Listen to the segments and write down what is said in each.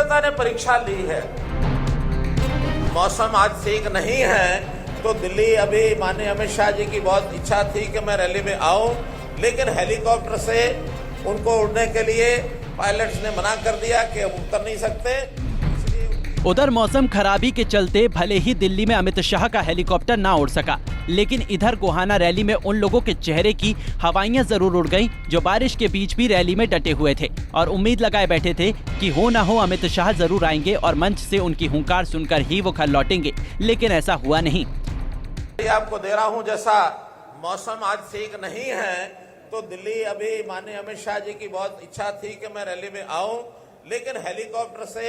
जनता ने परीक्षा ली है। मौसम आज ठीक नहीं है तो दिल्ली अभी माननीय अमित शाह जी की बहुत इच्छा थी कि मैं रैली में आऊं, लेकिन हेलीकॉप्टर से उनको उड़ने के लिए पायलट्स ने मना कर दिया कि उतर नहीं सकते। उधर मौसम खराबी के चलते भले ही दिल्ली में अमित शाह का हेलीकॉप्टर ना उड़ सका, लेकिन इधर गोहाना रैली में उन लोगों के चेहरे की हवाइयां जरूर उड़ गईं जो बारिश के बीच भी रैली में डटे हुए थे और उम्मीद लगाए बैठे थे कि हो ना हो अमित शाह जरूर आएंगे और मंच से उनकी हुंकार सुनकर ही वो घर लौटेंगे, लेकिन ऐसा हुआ नहीं। आपको दे रहा हूं, जैसा मौसम आज ठीक नहीं है तो दिल्ली अभी माननीय अमित शाह जी की बहुत इच्छा थी कि मैं रैली में आऊं, लेकिन हेलीकॉप्टर से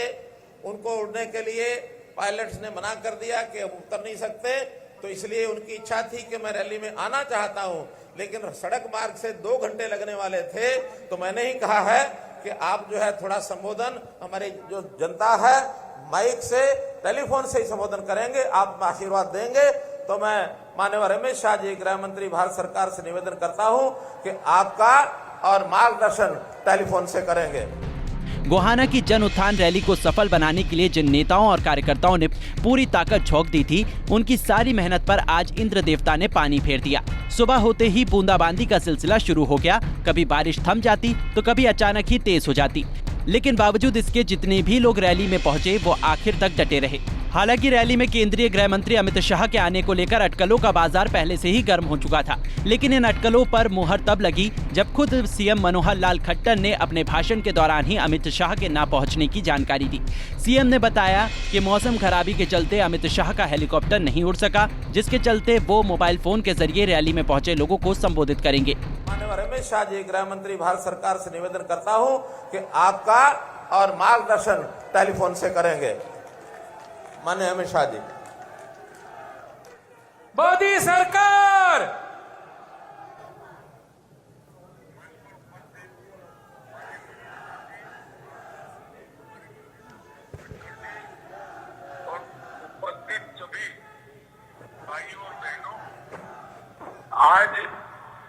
उनको उड़ने के लिए पायलट्स ने मना कर दिया कि उतर नहीं सकते, तो इसलिए उनकी इच्छा थी कि मैं रैली में आना चाहता हूं, लेकिन सड़क मार्ग से 2 घंटे लगने वाले थे। तो मैंने ही कहा है कि आप जो है थोड़ा संबोधन हमारी जो जनता है माइक से टेलीफोन से ही संबोधन करेंगे, आप आशीर्वाद देंगे। तो मैं माननीय रमेश शाह जी गृह मंत्री भारत सरकार से निवेदन करता हूं कि आपका और मार्गदर्शन टेलीफोन से करेंगे। गोहाना की जन उत्थान रैली को सफल बनाने के लिए जिन नेताओं और कार्यकर्ताओं ने पूरी ताकत झोंक दी थी, उनकी सारी मेहनत पर आज इंद्र देवता ने पानी फेर दिया। सुबह होते ही बूंदाबांदी का सिलसिला शुरू हो गया। कभी बारिश थम जाती तो कभी अचानक ही तेज हो जाती, लेकिन बावजूद इसके जितने भी लोग रैली में पहुंचे वो आखिर तक डटे रहे। हालांकि रैली में केंद्रीय गृह मंत्री अमित शाह के आने को लेकर अटकलों का बाजार पहले से ही गर्म हो चुका था, लेकिन इन अटकलों पर मुहर तब लगी जब खुद सीएम मनोहर लाल खट्टर ने अपने भाषण के दौरान ही अमित शाह के ना पहुंचने की जानकारी दी। सीएम ने बताया कि मौसम खराबी के चलते अमित शाह का हेलीकॉप्टर नहीं उड़ सका, जिसके चलते वो मोबाइल फोन के जरिए रैली में पहुंचे लोगों को संबोधित करेंगे। माननीय रमेश शाह जी गृह मंत्री भारत सरकार से निवेदन करता हूं कि आपका और मार्गदर्शन टेलीफोन से करेंगे। माननीय अमित शाह जी। मोदी सरकार और उपस्थित सभी भाइयों और बहनों, आज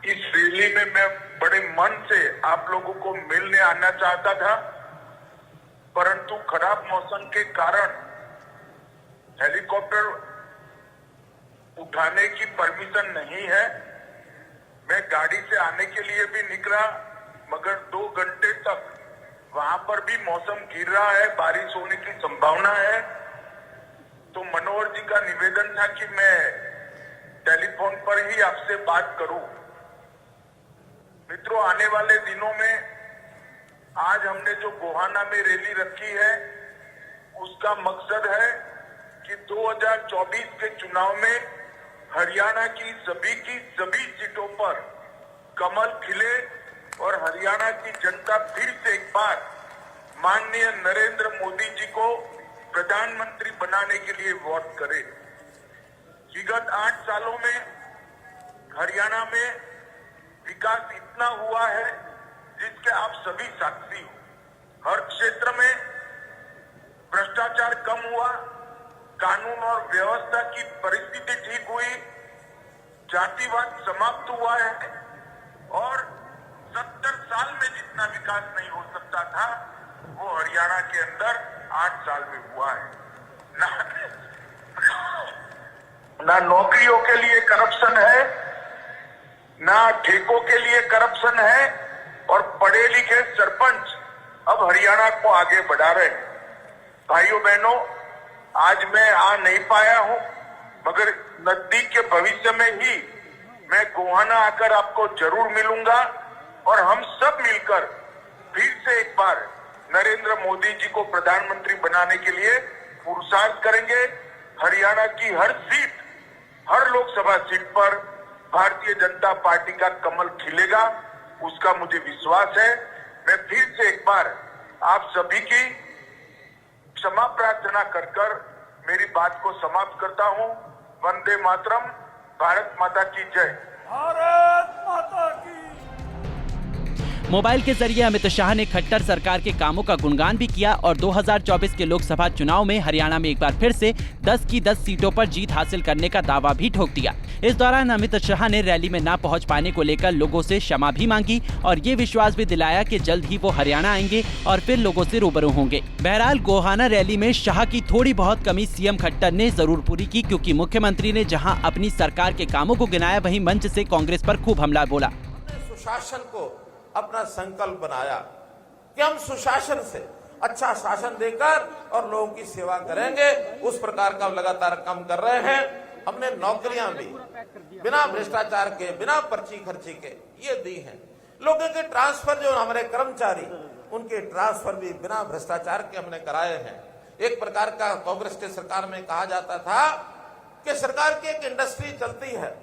इस रैली में मैं बड़े मन से आप लोगों को मिलने आना चाहता था, परंतु खराब मौसम के कारण हेलीकॉप्टर उठाने की परमिशन नहीं है। मैं गाड़ी से आने के लिए भी निकला, मगर 2 घंटे तक वहां पर भी मौसम गिर रहा है, बारिश होने की संभावना है। तो मनोहर जी का निवेदन था कि मैं टेलीफोन पर ही आपसे बात करूं। मित्रों, आने वाले दिनों में आज हमने जो गोहाना में रैली रखी है, उसका मकसद है कि 2024 के चुनाव में हरियाणा की सभी सीटों पर कमल खिले और हरियाणा की जनता फिर से एक बार माननीय नरेंद्र मोदी जी को प्रधानमंत्री बनाने के लिए वोट करे। विगत 8 सालों में हरियाणा में विकास इतना हुआ है जिसके आप सभी साक्षी हो। हर क्षेत्र में भ्रष्टाचार कम हुआ, कानून और व्यवस्था की परिस्थिति ठीक हुई, जातिवाद समाप्त हुआ है और 70 साल में जितना विकास नहीं हो सकता था वो हरियाणा के अंदर 8 साल में हुआ है। ना नौकरियों के लिए करप्शन है, ना ठेकों के लिए करप्शन है और पढ़े लिखे सरपंच अब हरियाणा को आगे बढ़ा रहे हैं। भाइयों बहनों, आज मैं आ नहीं पाया हूं, मगर नजदीक के भविष्य में ही मैं गोहाना आकर आपको जरूर मिलूंगा और हम सब मिलकर फिर से एक बार नरेंद्र मोदी जी को प्रधानमंत्री बनाने के लिए पुरुषार्थ करेंगे। हरियाणा की हर सीट, हर लोकसभा सीट पर भारतीय जनता पार्टी का कमल खिलेगा, उसका मुझे विश्वास है। मैं फिर से एक बार आप सभी की क्षमा प्रार्थना कर मेरी बात को समाप्त करता हूं। वंदे मातरम। भारत माता की जय। भारत माता की। मोबाइल के जरिए अमित शाह ने खट्टर सरकार के कामों का गुणगान भी किया और 2024 के लोकसभा चुनाव में हरियाणा में एक बार फिर से 10 की 10 सीटों पर जीत हासिल करने का दावा भी ठोक दिया। इस दौरान अमित शाह ने रैली में न पहुंच पाने को लेकर लोगों से क्षमा भी मांगी और ये विश्वास भी दिलाया कि जल्द ही वो हरियाणा आएंगे और फिर लोगों से रूबरू होंगे। बहरहाल गोहाना रैली में शाह की थोड़ी बहुत कमी सीएम खट्टर ने जरूर पूरी की, क्योंकि मुख्यमंत्री ने जहां अपनी सरकार के कामों को गिनाया, वहीं मंच से कांग्रेस पर खूब हमला बोला। सुशासन को अपना संकल्प बनाया कि हम सुशासन से अच्छा शासन देकर और लोगों की सेवा करेंगे, उस प्रकार का लगातार काम कर रहे हैं। हमने नौकरियां भी बिना भ्रष्टाचार के, बिना पर्ची खर्ची के ये दी हैं। लोगों के ट्रांसफर, जो हमारे कर्मचारी, उनके ट्रांसफर भी बिना भ्रष्टाचार के हमने कराए हैं। एक प्रकार का कांग्रेस के सरकार में कहा जाता था कि सरकार की एक इंडस्ट्री चलती है,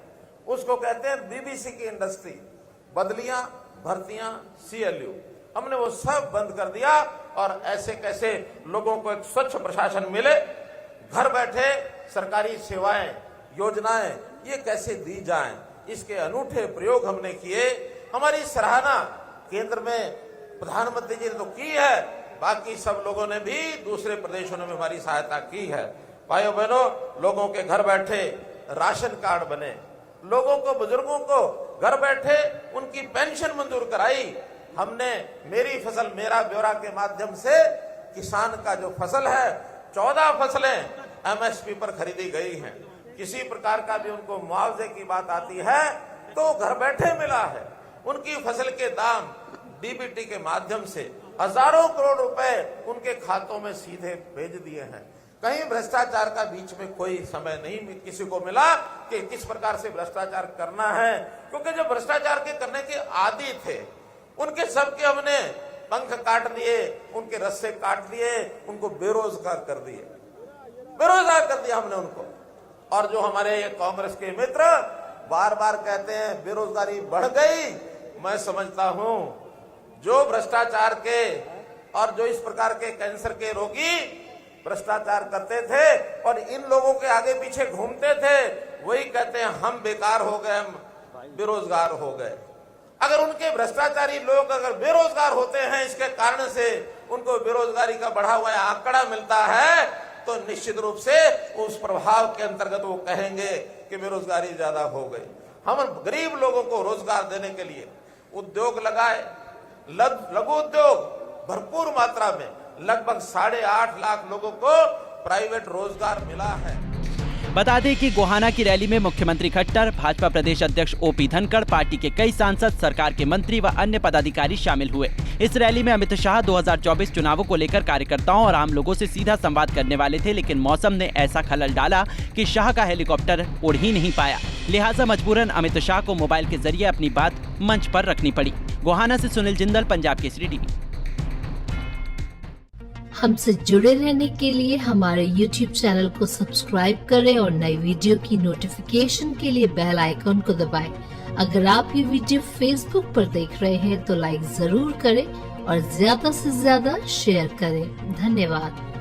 उसको कहते हैं बीबीसी की इंडस्ट्री, बदलियां, भर्तियां, CLU। हमने वो सब बंद कर दिया और ऐसे कैसे लोगों को एक स्वच्छ प्रशासन मिले, घर बैठे सरकारी सेवाएं, योजनाएं ये कैसे दी जाएं, इसके अनूठे प्रयोग हमने किए। हमारी सराहना केंद्र में प्रधानमंत्री जी ने तो की है, बाकी सब लोगों ने भी दूसरे प्रदेशों ने भी हमारी सहायता की है। भाइयों बहनों, लोगों के घर बैठे राशन कार्ड बने, लोगों को, बुजुर्गों को घर बैठे उनकी पेंशन मंजूर कराई। हमने मेरी फसल मेरा ब्यौरा के माध्यम से किसान का जो फसल है, 14 फसलें MSP पर खरीदी गई हैं। किसी प्रकार का भी उनको मुआवजे की बात आती है तो घर बैठे मिला है। उनकी फसल के दाम DBT के माध्यम से हजारों करोड़ रुपए उनके खातों में सीधे भेज दिए हैं। कहीं भ्रष्टाचार का बीच में कोई समय नहीं किसी को मिला कि किस प्रकार से भ्रष्टाचार करना है, क्योंकि जो भ्रष्टाचार के करने के आदी थे उनके सबके हमने पंख काट दिए, उनके रस्से काट दिए, उनको बेरोजगार कर दिए, बेरोजगार कर दिया हमने उनको। और जो हमारे कांग्रेस के मित्र बार बार कहते हैं बेरोजगारी बढ़ गई, मैं समझता हूं जो भ्रष्टाचार के और जो इस प्रकार के कैंसर के रोगी भ्रष्टाचार करते थे और इन लोगों के आगे पीछे घूमते थे, वही कहते हैं हम बेकार हो गए, हम बेरोजगार हो गए। अगर उनके भ्रष्टाचारी लोग अगर बेरोजगार होते हैं, इसके कारण से उनको बेरोजगारी का बढ़ा हुआ आंकड़ा मिलता है, तो निश्चित रूप से उस प्रभाव के अंतर्गत वो कहेंगे कि बेरोजगारी ज्यादा हो गई। हम गरीब लोगों को रोजगार देने के लिए उद्योग लगाए, लघु उद्योग भरपूर मात्रा में, लगभग 8.5 लाख लोगों को प्राइवेट रोजगार मिला है। बता दें कि गोहाना की रैली में मुख्यमंत्री खट्टर, भाजपा प्रदेश अध्यक्ष OP धनखड़, पार्टी के कई सांसद, सरकार के मंत्री व अन्य पदाधिकारी शामिल हुए। इस रैली में अमित शाह 2024 चुनावों को लेकर कार्यकर्ताओं और आम लोगों से सीधा संवाद करने वाले थे, लेकिन मौसम ने ऐसा खलल डाला कि शाह का हेलीकॉप्टर उड़ ही नहीं पाया। लिहाजा मजबूरन अमित शाह को मोबाइल के जरिए अपनी बात मंच पर रखनी पड़ी। गोहाना से सुनील जिंदल, पंजाब केसरी टीवी। हमसे जुड़े रहने के लिए हमारे YouTube चैनल को सब्सक्राइब करें और नई वीडियो की नोटिफिकेशन के लिए बेल आइकॉन को दबाएं। अगर आप ये वीडियो Facebook पर देख रहे हैं तो लाइक जरूर करें और ज्यादा से ज्यादा शेयर करें। धन्यवाद।